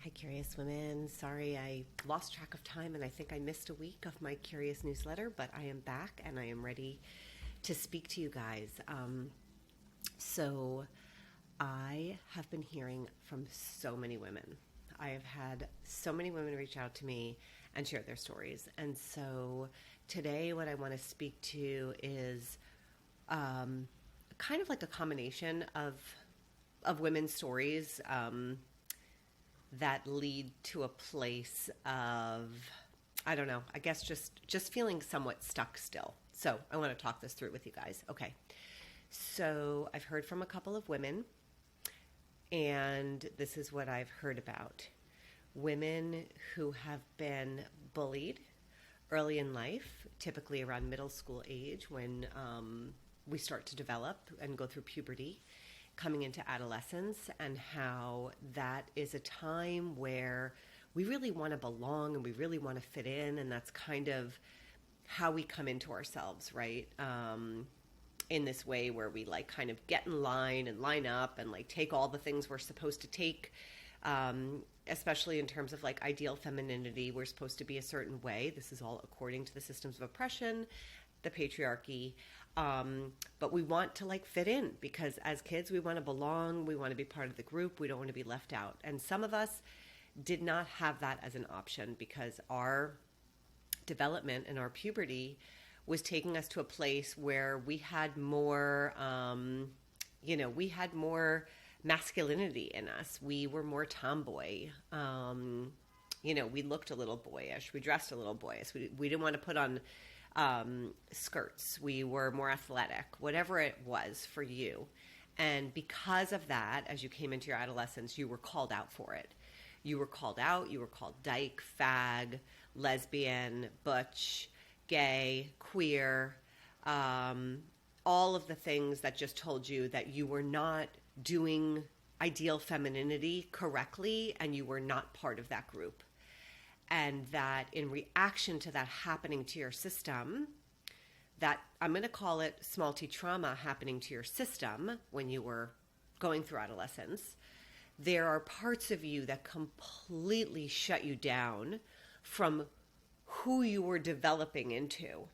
Hi, Curious Women. Sorry I lost track of time and I think I missed a week of my Curious newsletter, but I am back and I am ready to speak to you guys. So, I have been hearing from so many women. I have had so many women reach out to me and share their stories. And so, today, what I want to speak to is kind of like a combination of women's stories. That lead to a place of, I don't know, I guess just feeling somewhat stuck still. So I want to talk this through with you guys. Okay. So I've heard from a couple of women, and this is what I've heard about. Women who have been bullied early in life, typically around middle school age when we start to develop and go through puberty, coming into adolescence, and how that is a time where we really want to belong and we really want to fit in, and that's kind of how we come into ourselves, right? In this way where we like kind of get in line and line up and like take all the things we're supposed to take, especially in terms of like ideal femininity. We're supposed to be a certain way. This is all according to the systems of oppression, the patriarchy. But we want to like fit in because as kids, we want to belong. We want to be part of the group. We don't want to be left out. And some of us did not have that as an option because our development and our puberty was taking us to a place where we had more, we had more masculinity in us. We were more tomboy. We looked a little boyish. We dressed a little boyish. We didn't want to put on skirts. We were more athletic, whatever it was for you. And because of that, as you came into your adolescence, you were called out for it. You were called out. You were called dyke, fag, lesbian, butch, gay, queer, all of the things that just told you that you were not doing ideal femininity correctly and you were not part of that group. And that in reaction to that happening to your system, that I'm going to call it small t trauma happening to your system when you were going through adolescence, there are parts of you that completely shut you down from who you were developing into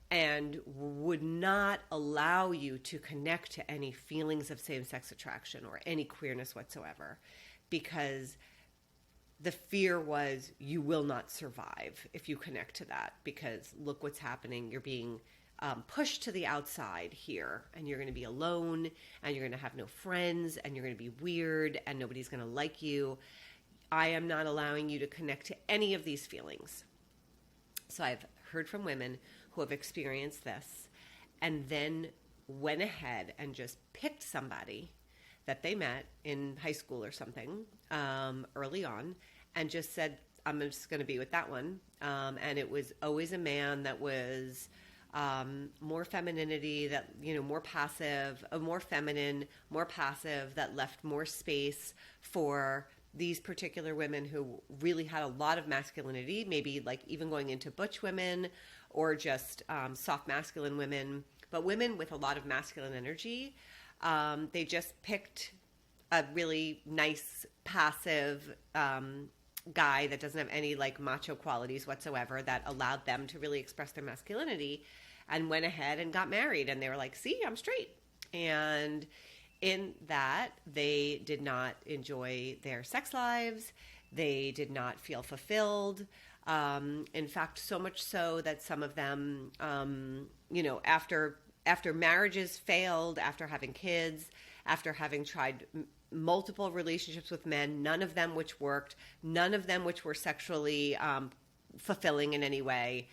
and would not allow you to connect to any feelings of same-sex attraction or any queerness whatsoever, because the fear was you will not survive if you connect to that, because look what's happening. You're being pushed to the outside here, and you're going to be alone, and you're going to have no friends, and you're going to be weird, and nobody's going to like you. I am not allowing you to connect to any of these feelings. So I've heard from women who have experienced this and then went ahead and just picked somebody that they met in high school or something early on and just said, I'm just going to be with that one. And it was always a man that was more femininity, that, more passive, more feminine, more passive, that left more space for these particular women who really had a lot of masculinity, maybe like even going into butch women or just soft masculine women, but women with a lot of masculine energy. They just picked a really nice, passive guy that doesn't have any like macho qualities whatsoever that allowed them to really express their masculinity, and went ahead and got married. And they were like, see, I'm straight. And in that, they did not enjoy their sex lives. They did not feel fulfilled. In fact, so much so that some of them, after marriages failed, after having kids, after having tried multiple relationships with men, none of them which worked, none of them which were sexually fulfilling in any way.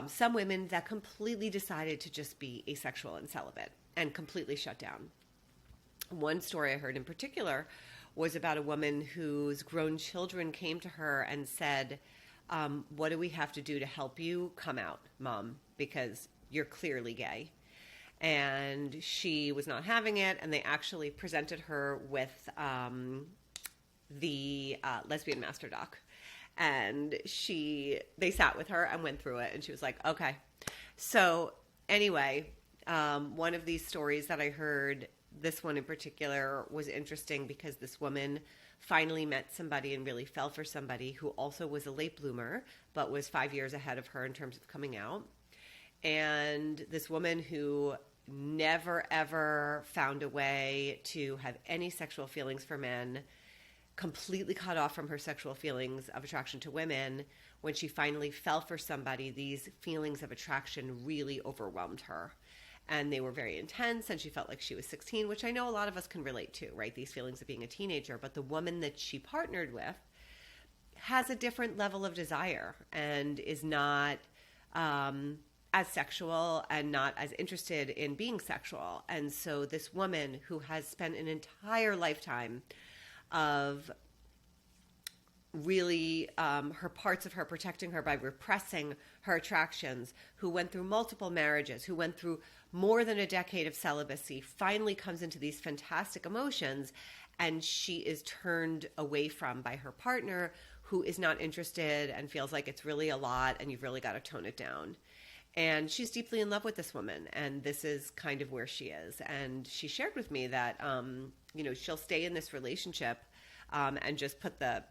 Some women that completely decided to just be asexual and celibate and completely shut down. One story I heard in particular was about a woman whose grown children came to her and said, what do we have to do to help you come out, Mom? Because you're clearly gay. And she was not having it, and they actually presented her with the lesbian master doc. And they sat with her and went through it, and she was like, okay. So anyway, one of these stories that I heard, this one in particular, was interesting because this woman finally met somebody and really fell for somebody who also was a late bloomer, but was 5 years ahead of her in terms of coming out. And this woman who never ever found a way to have any sexual feelings for men, completely cut off from her sexual feelings of attraction to women. When she finally fell for somebody, these feelings of attraction really overwhelmed her. And they were very intense, and she felt like she was 16, which I know a lot of us can relate to, right? These feelings of being a teenager. But the woman that she partnered with has a different level of desire and is not as sexual and not as interested in being sexual. And so this woman who has spent an entire lifetime of really her parts of her protecting her by repressing her attractions, who went through multiple marriages, who went through more than a decade of celibacy, finally comes into these fantastic emotions, and she is turned away from by her partner, who is not interested and feels like it's really a lot and you've really got to tone it down. And she's deeply in love with this woman, and this is kind of where she is. And she shared with me that she'll stay in this relationship and just put the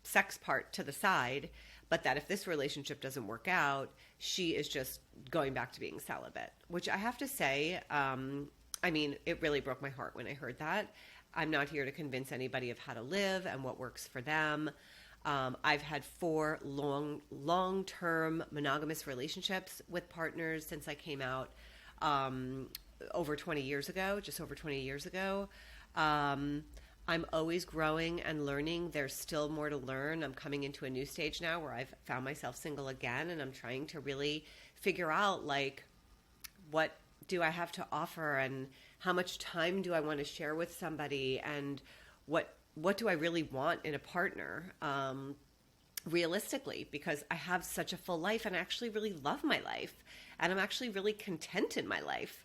sex part to the side, but that if this relationship doesn't work out, she is just going back to being celibate, which I have to say, it really broke my heart when I heard that. I'm not here to convince anybody of how to live and what works for them. I've had 4 long-term monogamous relationships with partners since I came out just over 20 years ago. I'm always growing and learning. There's still more to learn. I'm coming into a new stage now where I've found myself single again, and I'm trying to really figure out, like, what do I have to offer, and how much time do I want to share with somebody, and what do I really want in a partner, realistically, because I have such a full life and I actually really love my life, and I'm actually really content in my life.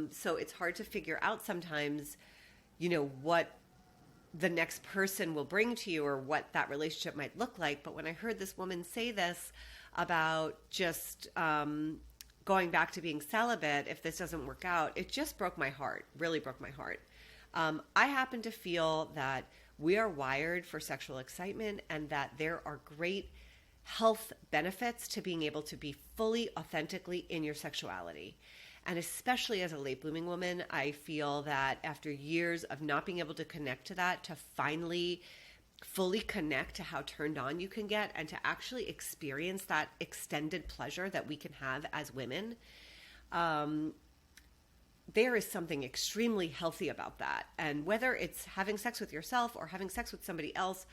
So it's hard to figure out sometimes, what the next person will bring to you or what that relationship might look like. But when I heard this woman say this about just going back to being celibate if this doesn't work out, it just broke my heart, really broke my heart. I happen to feel that we are wired for sexual excitement, and that there are great health benefits to being able to be fully, authentically in your sexuality. And especially as a late blooming woman, I feel that after years of not being able to connect to that, to finally fully connect to how turned on you can get and to actually experience that extended pleasure that we can have as women, there is something extremely healthy about that. And whether it's having sex with yourself or having sex with somebody else,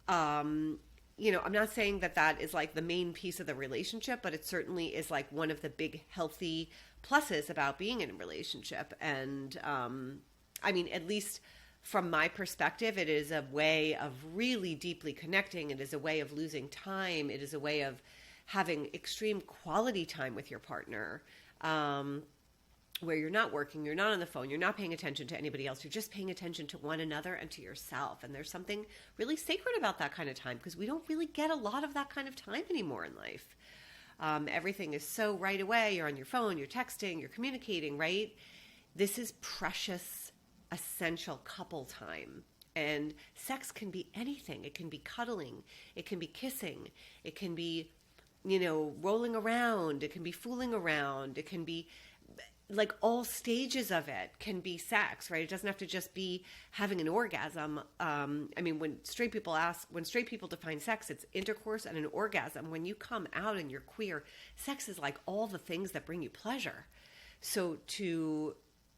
I'm not saying that is like the main piece of the relationship, but it certainly is like one of the big healthy pluses about being in a relationship. And at least from my perspective, it is a way of really deeply connecting. It is a way of losing time. It is a way of having extreme quality time with your partner, where you're not working, you're not on the phone, you're not paying attention to anybody else, you're just paying attention to one another and to yourself. And there's something really sacred about that kind of time, because we don't really get a lot of that kind of time anymore in life. Everything is so right away. You're on your phone, you're texting, you're communicating, right? This is precious, essential couple time. And sex can be anything. It can be cuddling. It can be kissing. It can be, rolling around. It can be fooling around. It can be like all stages of it can be sex, right? It doesn't have to just be having an orgasm. When straight people define sex, it's intercourse and an orgasm. When you come out and you're queer, sex is like all the things that bring you pleasure. So to,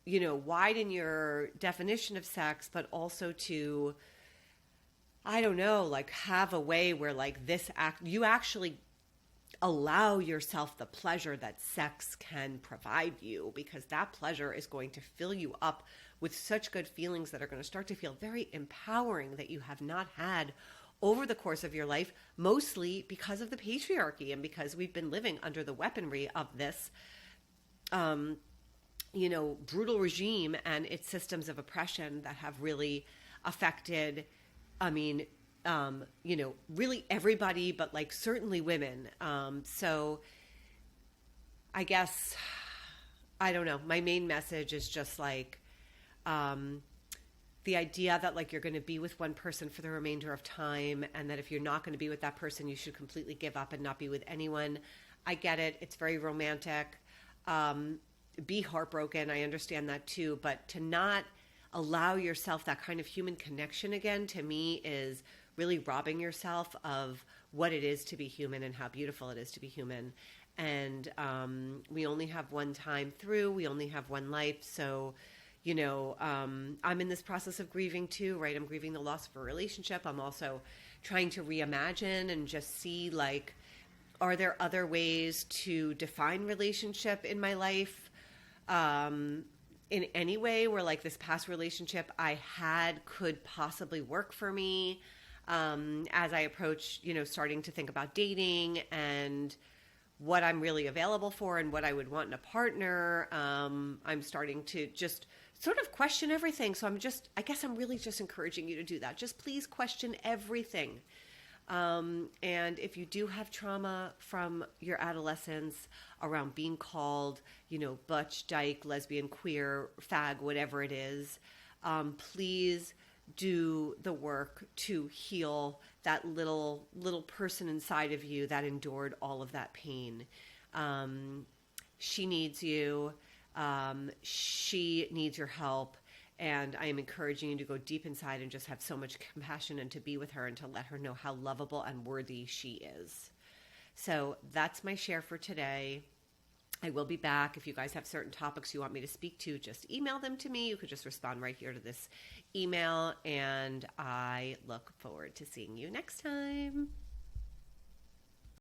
widen your definition of sex, but also to, have a way where you actually allow yourself the pleasure that sex can provide you, because that pleasure is going to fill you up with such good feelings that are going to start to feel very empowering, that you have not had over the course of your life, mostly because of the patriarchy and because we've been living under the weaponry of this, brutal regime and its systems of oppression that have really affected, really everybody, but certainly women. So I guess, I don't know. My main message is just the idea that like you're going to be with one person for the remainder of time, and that if you're not going to be with that person, you should completely give up and not be with anyone. I get it. It's very romantic. Be heartbroken. I understand that too. But to not allow yourself that kind of human connection again, to me, is really robbing yourself of what it is to be human and how beautiful it is to be human. And we only have one time through. We only have one life. So, you know, I'm in this process of grieving too, right? I'm grieving the loss of a relationship. I'm also trying to reimagine and just see, like, are there other ways to define relationship in my life? In any way where like this past relationship I had could possibly work for me, as I approach, you know, starting to think about dating and what I'm really available for and what I would want in a partner. I'm starting to just sort of question everything. So I guess I'm really just encouraging you to do that. Just please question everything. And if you do have trauma from your adolescence around being called, you know, butch, dyke, lesbian, queer, fag, whatever it is, please do the work to heal that little person inside of you that endured all of that pain. She needs you. She needs your help. And I am encouraging you to go deep inside and just have so much compassion and to be with her and to let her know how lovable and worthy she is. So that's my share for today. I will be back. If you guys have certain topics you want me to speak to, just email them to me. You could just respond right here to this email. And I look forward to seeing you next time.